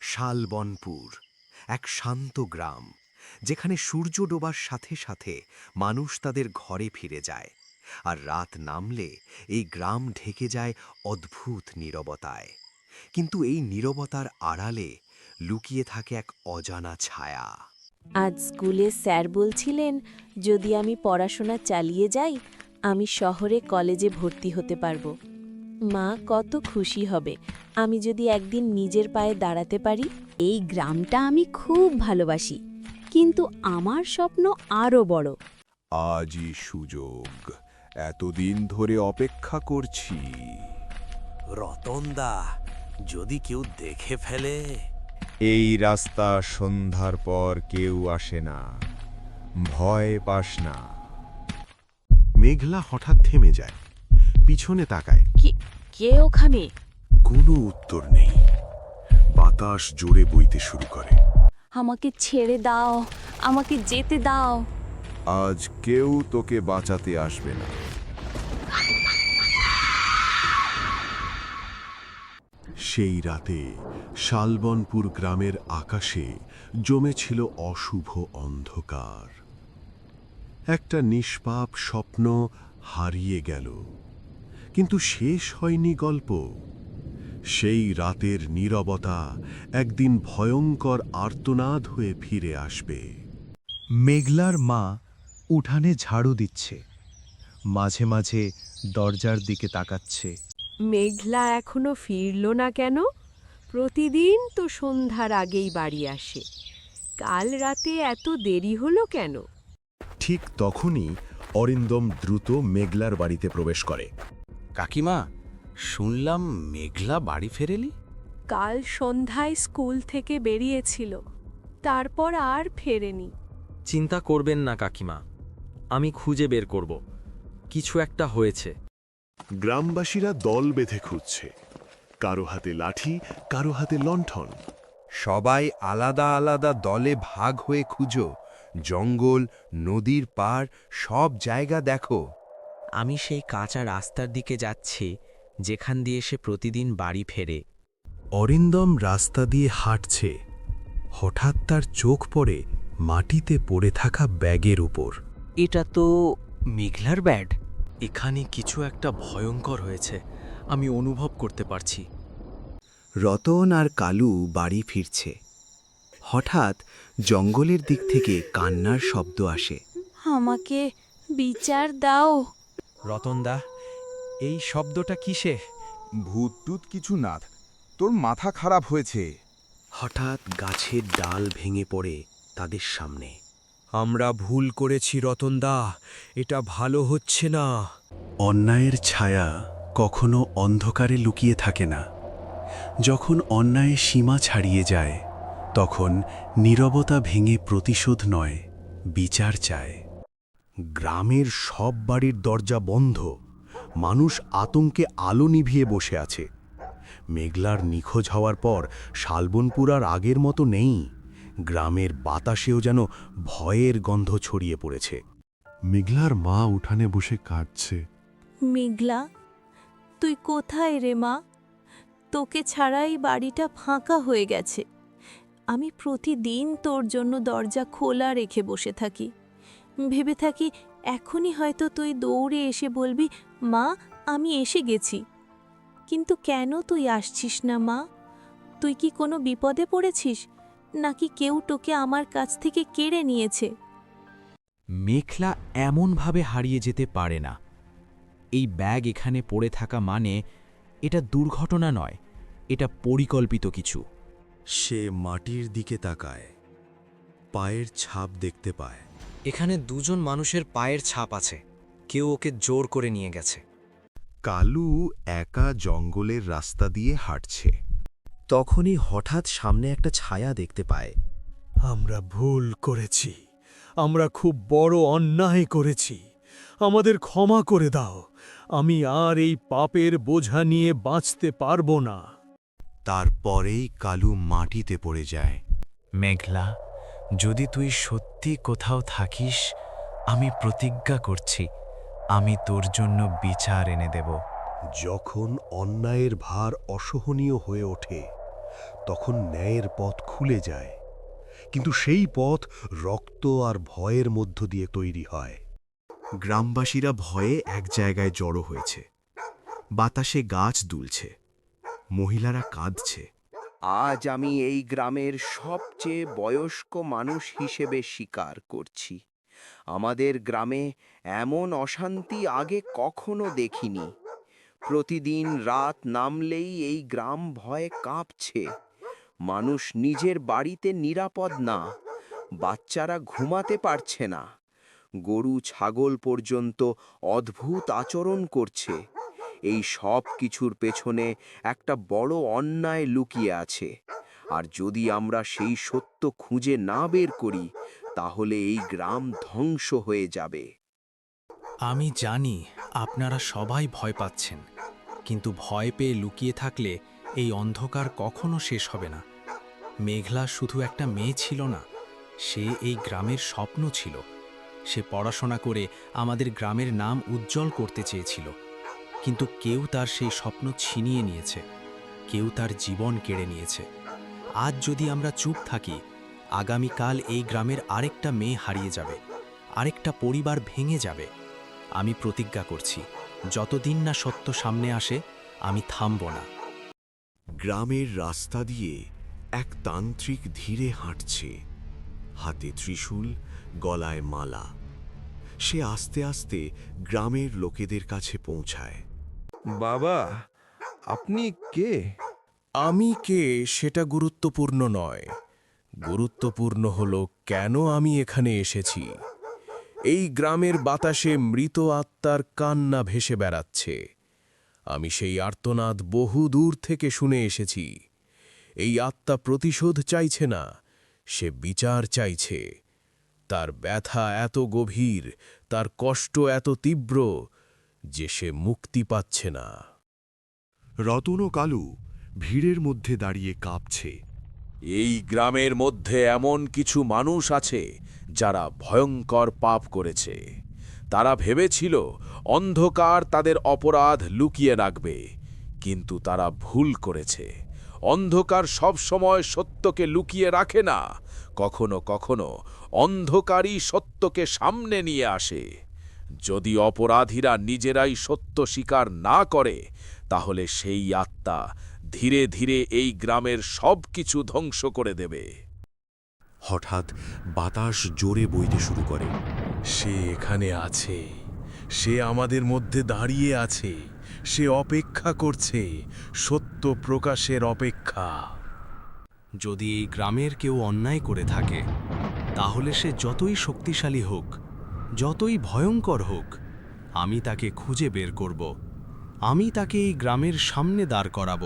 শালবনপুর, এক শান্ত গ্রাম, যেখানে সূর্য ডোবার সাথে সাথে মানুষ তাদের ঘরে ফিরে যায়, আর রাত নামলে এই গ্রাম ঢেকে যায় অদ্ভুত নীরবতায়। কিন্তু এই নীরবতার আড়ালে লুকিয়ে থাকে এক অজানা ছায়া। আজ স্কুলে স্যার বলছিলেন যদি আমি পড়াশোনা চালিয়ে যাই আমি শহরে কলেজে ভর্তি হতে পারবো। মা কত খুশি হবে আমি যদি একদিন নিজের পায়ে দাঁড়াতে পারি। এই গ্রামটা আমি খুব ভালোবাসি, কিন্তু আমার স্বপ্ন আরও বড়। আজই সুযোগ, এতদিন ধরে অপেক্ষা করছি। রতনদা, যদি কেউ দেখে ফেলে? এই রাস্তা সন্ধ্যার পর কেউ আসে না, ভয় পাস না। মেঘলা হঠাৎ থেমে যায়, পিছনে তাকায়। কে ওখানে? কোনো উত্তর নেই। বাতাস জোরে বইতে শুরু করে। আমাকে ছেড়ে দাও, আমাকে যেতে দাও। আজ কেউ তোকে বাঁচাতে আসবে না। সেই রাতে শালবনপুর গ্রামের আকাশে জমেছিল অশুভ অন্ধকার। একটা নিষ্পাপ স্বপ্ন হারিয়ে গেল, কিন্তু শেষ হয়নি গল্প। সেই রাতের নীরবতা একদিন ভয়ঙ্কর আর্তনাদ হয়ে ফিরে আসবে। মেঘলার মা উঠানে ঝাড়ু দিচ্ছে, মাঝে মাঝে দরজার দিকে তাকাচ্ছে। মেঘলা এখনো ফিরল না কেন? প্রতিদিন তো সন্ধ্যার আগেই বাড়ি আসে, কাল রাতে এত দেরি হলো কেন? ঠিক তখনই অরিন্দম দ্রুত মেঘলার বাড়িতে প্রবেশ করে। কাকিমা, শুনলাম মেঘলা বাড়ি ফেরেলি? কাল সন্ধ্যায় স্কুল থেকে বেরিয়েছিল, তারপর আর ফেরেনি। চিন্তা করবেন না কাকিমা, আমি খুঁজে বের করব। কিছু একটা হয়েছে। গ্রামবাসীরা দল বেঁধে খুঁজছে, কারো হাতে লাঠি, কারো হাতে লণ্ঠন। সবাই আলাদা আলাদা দলে ভাগ হয়ে খুঁজো, জঙ্গল, নদীর পাড়, সব জায়গা দেখো। আমি সেই কাঁচা রাস্তার দিকে যাচ্ছি যেখান দিয়ে সে প্রতিদিন বাড়ি ফেরে। অরিন্দম রাস্তা দিয়ে হাঁটছে, হঠাৎ তার চোখ পড়ে মাটিতে পড়ে থাকা ব্যাগের উপর। এটা তো মেঘলার ব্যাড। এখানে কিছু একটা ভয়ঙ্কর হয়েছে, আমি অনুভব করতে পারছি। রতন আর কালু বাড়ি ফিরছে। হঠাৎ জঙ্গলের দিক থেকে কান্নার শব্দ আসে। আমাকে বিচার দাও। রতনদা, এই শব্দটা কিসে? ভূত কিছু না, তোর মাথা খারাপ হয়েছে। হঠাৎ গাছের ডাল ভেঙে পড়ে তাদের সামনে। আমরা ভুল করেছি রতনদা, এটা ভালো হচ্ছে না। অন্যায়ের ছায়া কখনো অন্ধকারে লুকিয়ে থাকে না। যখন অন্যায় সীমা ছাড়িয়ে যায়, তখন নীরবতা ভেঙে প্রতিশোধ নয়, বিচার চায়। গ্রামের সব বাড়ির দরজা বন্ধ, মানুষ আতঙ্কে আলো নিভিয়ে বসে আছে। মেঘলার নিখোঁজ হওয়ার পর শালবনপুর আর আগের মতো নেই। গ্রামের বাতাসেও যেন ভয়ের গন্ধ ছড়িয়ে পড়েছে। মেঘলার মা উঠানে বসে কাঁদছে। মেঘলা, তুই কোথায় রে মা? তোকে ছাড়াই বাড়িটা ফাঁকা হয়ে গেছে। আমি প্রতিদিন তোর জন্য দরজা খোলা রেখে বসে থাকি, ভেবে থাকি এখনই হয়তো তুই দৌড়ে এসে বলবি, মা আমি এসে গেছি। কিন্তু কেন তুই আসছিস না মা? তুই কি কোনো বিপদে পড়েছিস, নাকি কেউ তোকে আমার কাছ থেকে কেড়ে নিয়েছে? মেঘলা এমনভাবে হারিয়ে যেতে পারে না। এই ব্যাগ এখানে পড়ে থাকা মানে এটা দুর্ঘটনা নয়, এটা পরিকল্পিত কিছু। সে মাটির দিকে তাকায়, পায়ের ছাপ দেখতে পায়। এখানে দুজন মানুষের পায়ের ছাপ আছে, কেউ ওকে জোর করে নিয়ে গেছে। কালু একা জঙ্গলের রাস্তা দিয়ে হাঁটছে। তখনই হঠাৎ সামনে একটা ছায়া দেখতে পায়। আমরা ভুল করেছি, আমরা খুব বড় অন্যায় করেছি, আমাদের ক্ষমা করে দাও। আমি আর এই পাপের বোঝা নিয়ে বাঁচতে পারবো না। তারপরেই কালু মাটিতে পড়ে যায়। মেঘলা, যদি তুই সত্যি কোথাও থাকিস, আমি প্রতিজ্ঞা করছি আমি তোর জন্য বিচার এনে দেব। যখন অন্যায়ের ভার অসহনীয় হয়ে ওঠে, তখন ন্যায়ের পথ খুলে যায়, কিন্তু সেই পথ রক্ত আর ভয়ের মধ্য দিয়ে তৈরি হয়। গ্রামবাসীরা ভয়ে এক জায়গায় জড়ো হয়েছে। বাতাসে গাছ দুলছে, মহিলারা কাঁদছে। আজ আমি এই গ্রামের সবচেয়ে বয়স্ক মানুষ হিসেবে স্বীকার করছি, আমাদের গ্রামে এমন অশান্তি আগে কখনো দেখিনি। প্রতিদিন রাত নামলেই এই গ্রাম ভয়ে কাঁপছে। মানুষ নিজের বাড়িতে নিরাপদ না, বাচ্চারা ঘুমাতে পারছে না, গরু ছাগল পর্যন্ত অদ্ভুত আচরণ করছে। এই সব কিছুর পেছনে একটা বড় অন্যায় লুকিয়ে আছে, আর যদি আমরা সেই সত্য খুঁজে না বের করি তাহলে এই গ্রাম ধ্বংস হয়ে যাবে। আমি জানি আপনারা সবাই ভয় পাচ্ছেন, কিন্তু ভয় পেয়ে লুকিয়ে থাকলে এই অন্ধকার কখনো শেষ হবে না। মেঘলা শুধু একটা মেয়ে ছিল না, সে এই গ্রামের স্বপ্ন ছিল। সে পড়াশোনা করে আমাদের গ্রামের নাম উজ্জ্বল করতে চেয়েছিল, কিন্তু কেউ তার সেই স্বপ্ন ছিনিয়ে নিয়েছে, কেউ তার জীবন কেড়ে নিয়েছে। আজ যদি আমরা চুপ থাকি, আগামীকাল এই গ্রামের আরেকটা মেয়ে হারিয়ে যাবে, আরেকটা পরিবার ভেঙে যাবে। আমি প্রতিজ্ঞা করছি, যতদিন না সত্য সামনে আসে আমি থামব না। গ্রামের রাস্তা দিয়ে এক তান্ত্রিক ধীরে হাঁটছে, হাতে ত্রিশূল, গলায় মালা। সে আস্তে আস্তে গ্রামের লোকেদের কাছে পৌঁছায়। বাবা, আপনি কে? আমি কে সেটা গুরুত্বপূর্ণ নয়, গুরুত্বপূর্ণ হলো কেন আমি এখানে এসেছি। এই গ্রামের বাতাসে মৃত আত্মার কান্না ভেসে বেড়াচ্ছে। আমি সেই আর্তনাদ বহু দূর থেকে শুনে এসেছি। এই আত্মা প্রতিশোধ চাইছে না, সে বিচার চাইছে। তার ব্যথা এত গভীর, তার কষ্ট এত তীব্র যে সে মুক্তি পাচ্ছে না। রতন ও কালু ভিড়ের মধ্যে দাঁড়িয়ে কাঁপছে। এই গ্রামের মধ্যে এমন কিছু মানুষ আছে যারা ভয়ঙ্কর পাপ করেছে। তারা ভেবেছিল অন্ধকার তাদের অপরাধ লুকিয়ে রাখবে, কিন্তু তারা ভুল করেছে। অন্ধকার সব সময় সত্যকে লুকিয়ে রাখে না, কখনো কখনো অন্ধকারই সত্যকে সামনে নিয়ে আসে। যদি অপরাধীরা নিজেরাই সত্য স্বীকার না করে, তাহলে সেই আত্মা ধীরে ধীরে এই গ্রামের সব কিছু ধ্বংস করে দেবে। হঠাৎ বাতাস জোরে বইতে শুরু করে। সে এখানে আছে, সে আমাদের মধ্যে দাঁড়িয়ে আছে, সে অপেক্ষা করছে, সত্য প্রকাশের অপেক্ষা। যদি এই গ্রামের কেউ অন্যায় করে থাকে, তাহলে সে যতই শক্তিশালী হোক, যতই ভয়ঙ্কর হোক, আমি তাকে খুঁজে বের করব। আমি তাকে এই গ্রামের সামনে দাঁড় করাব,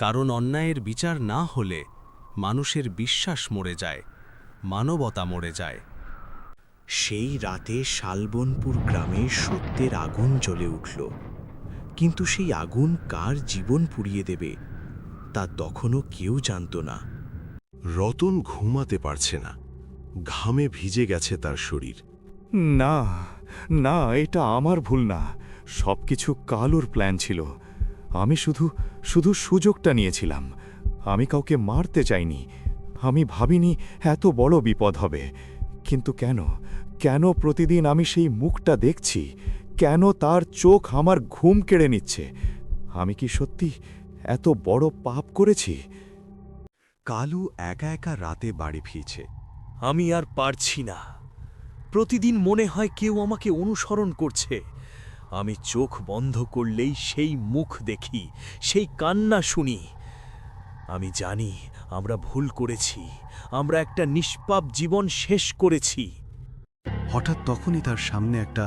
কারণ অন্যায়ের বিচার না হলে মানুষের বিশ্বাস মরে যায়, মানবতা মরে যায়। সেই রাতে শালবনপুর গ্রামে সত্যের আগুন জ্বলে উঠল, কিন্তু সেই আগুন কার জীবন পুড়িয়ে দেবে তা তখনও কেউ জানত না। রতন ঘুমাতে পারছে না, ঘামে ভিজে গেছে তার শরীর। না না, এটা আমার ভুল না, সবকিছু কালুর প্ল্যান ছিল। আমি শুধু সুযোগটা নিয়েছিলাম। আমি কাউকে মারতে চাইনি, আমি ভাবিনি এত বড় বিপদ হবে। কিন্তু কেন প্রতিদিন আমি সেই মুখটা দেখছি? কেন তার চোখ আমার ঘুম কেড়ে নিচ্ছে? আমি কি সত্যি এত বড় পাপ করেছি? কালু একা একা রাতে বাড়ি ফিরছে। আমি আর পারছি না। প্রতিদিন মনে হয় কেউ আমাকে অনুসরণ করছে। আমি চোখ বন্ধ করলেই সেই মুখ দেখি, সেই কান্না শুনি। আমি জানি আমরা ভুল করেছি, আমরা একটা নিষ্পাপ জীবন শেষ করেছি। হঠাৎ তখনই তার সামনে একটা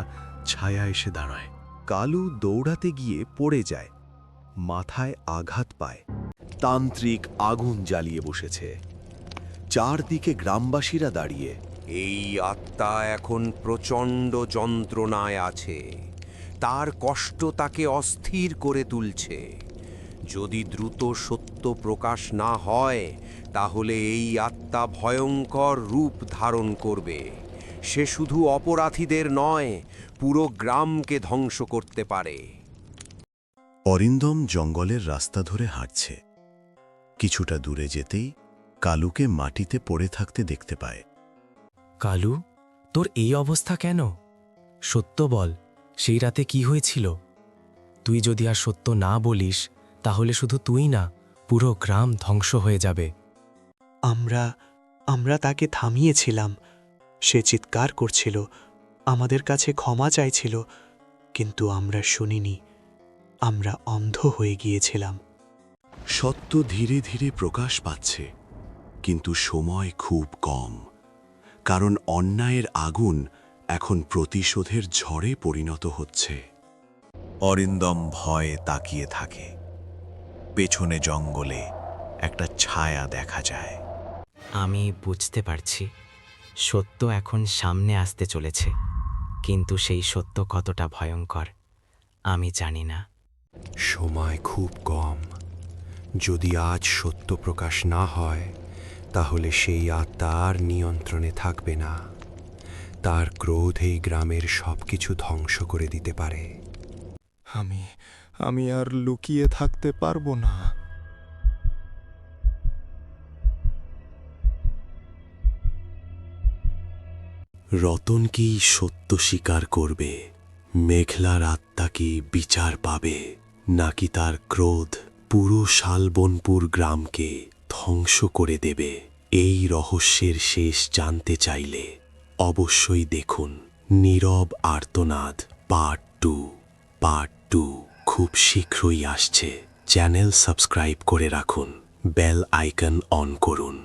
ছায়া এসে দাঁড়ায়। কালু দৌড়াতে গিয়ে পড়ে যায়, মাথায় আঘাত পায়। তান্ত্রিক আগুন জ্বালিয়ে বসেছে। চারদিকে গ্রামবাসীরা দাঁড়িয়ে। এই আত্মা এখন প্রচণ্ড যন্ত্রণায় আছে, তার কষ্ট তাকে অস্থির করে তুলছে। যদি দ্রুত সত্য প্রকাশ না হয়, তাহলে এই আত্মা ভয়ঙ্কর রূপ ধারণ করবে। সে শুধু অপরাধীদের নয়, পুরো গ্রামকে ধ্বংস করতে পারে। অরিন্দম জঙ্গলের রাস্তা ধরে হাঁটছে। কিছুটা দূরে যেতেই কালুকে মাটিতে পড়ে থাকতে দেখতে পায়। কালু, তোর এই অবস্থা কেন? সত্য বল, সেই রাতে কি হয়েছিল? তুই যদি আর সত্য না বলিস তাহলে শুধু তুই না, পুরো গ্রাম ধ্বংস হয়ে যাবে। আমরা তাকে থামিয়েছিলাম। সে চিৎকার করছিল, আমাদের কাছে ক্ষমা চাইছিল, কিন্তু আমরা শুনিনি। আমরা অন্ধ হয়ে গিয়েছিলাম। সত্য ধীরে ধীরে প্রকাশ পাচ্ছে, কিন্তু সময় খুব কম, কারণ অন্যায়ের আগুন এখন প্রতিশোধের ঝড়ে পরিণত হচ্ছে। অরিন্দম ভয়ে তাকিয়ে থাকে। পেছনে জঙ্গলে একটা ছায়া দেখা যায়। আমি বুঝতে পারছি, সত্য এখন সামনে আসতে চলেছে, কিন্তু সেই সত্য কতটা ভয়ঙ্কর আমি জানি না। সময় খুব কম। যদি আজ সত্য প্রকাশ না হয়, তাহলে সেই আত্মা আর নিয়ন্ত্রণে থাকবে না। তার ক্রোধ এই গ্রামের সবকিছু ধ্বংস করে দিতে পারে। আমি আর লুকিয়ে থাকতে পারবো না। রতন কি সত্য স্বীকার করবে? মেঘলার আত্মা কি বিচার পাবে, নাকি তার ক্রোধ পুরো শালবনপুর গ্রামকে ধ্বংস করে দেবে? এই রহস্যের শেষ জানতে চাইলে অবশ্যই দেখুন নীরব আর্তনাদ পার্ট 2 খুব শীঘ্রই আসছে। চ্যানেল সাবস্ক্রাইব করে রাখুন, বেল আইকন অন করুন।